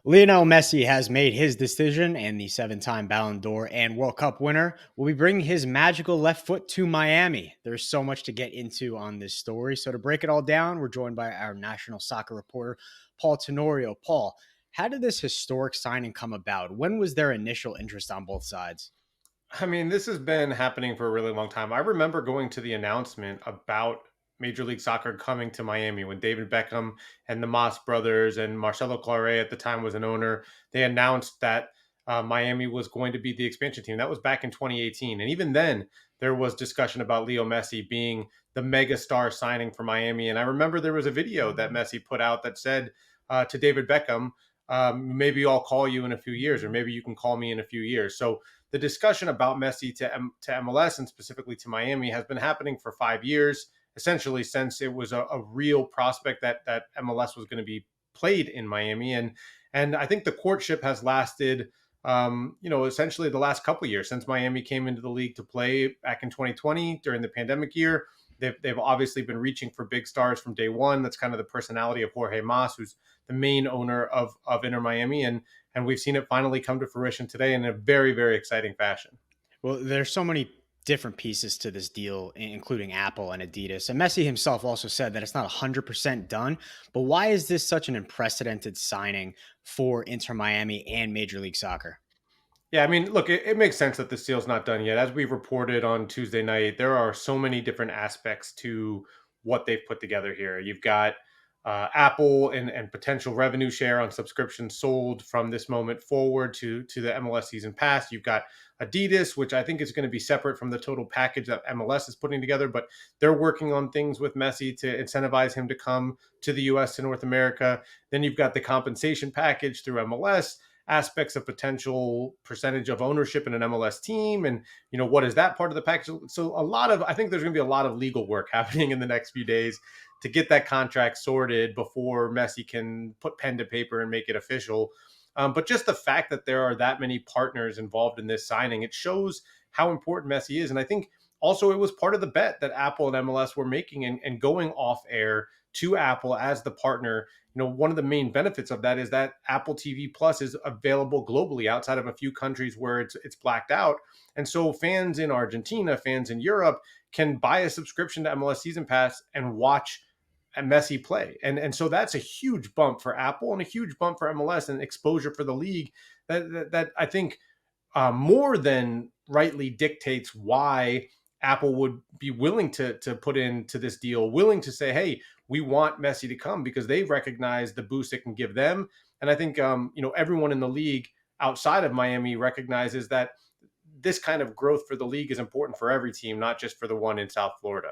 Lionel Messi has made his decision, and the seven-time Ballon d'Or and World Cup winner will be bringing his magical left foot to Miami. There's so much to get into on this story. So to break it all down, we're joined by our national soccer reporter, Paul Tenorio. Paul, how did this historic signing come about? When was their initial interest on both sides? I mean, this has been happening for a really long time. I remember going to the announcement about Major League Soccer coming to Miami when David Beckham and the Moss brothers and Marcelo Clare at the time was an owner. They announced that Miami was going to be the expansion team. That was back in 2018. And even then, there was discussion about Leo Messi being the mega star signing for Miami. And I remember there was a video that Messi put out that said to David Beckham, maybe I'll call you in a few years, or maybe you can call me in a few years. So the discussion about Messi to MLS and specifically to Miami has been happening for 5 years, essentially since it was a real prospect that MLS was going to be played in Miami, and I think the courtship has lasted, essentially the last couple of years since Miami came into the league to play back in 2020 during the pandemic year. They've obviously been reaching for big stars from day one. That's kind of the personality of Jorge Mas, who's the main owner of Inter Miami, and we've seen it finally come to fruition today in a very, very exciting fashion. Well, there's so many different pieces to this deal, including Apple and Adidas. And Messi himself also said that it's not 100% done. But why is this such an unprecedented signing for Inter Miami and Major League Soccer? Yeah, I mean, look, it makes sense that this deal's not done yet. As we reported on Tuesday night, there are so many different aspects to what they've put together here. You've got Apple and potential revenue share on subscriptions sold from this moment forward to the MLS season pass. You've got Adidas, which I think is going to be separate from the total package that MLS is putting together, but they're working on things with Messi to incentivize him to come to the US, to North America. Then you've got the compensation package through MLS, aspects of potential percentage of ownership in an MLS team, and what is that part of the package. So I think there's going to be a lot of legal work happening in the next few days to get that contract sorted before Messi can put pen to paper and make it official. But just the fact that there are that many partners involved in this signing, it shows how important Messi is. And I think also it was part of the bet that Apple and MLS were making, and going off air to Apple as the partner. One of the main benefits of that is that Apple TV Plus is available globally outside of a few countries where it's blacked out. And so fans in Argentina, fans in Europe can buy a subscription to MLS Season Pass and watch a Messi play. And so that's a huge bump for Apple and a huge bump for MLS and exposure for the league that I think more than rightly dictates why Apple would be willing to put into this deal, willing to say, hey, we want Messi to come because they recognize the boost it can give them. And I think, everyone in the league outside of Miami recognizes that this kind of growth for the league is important for every team, not just for the one in South Florida.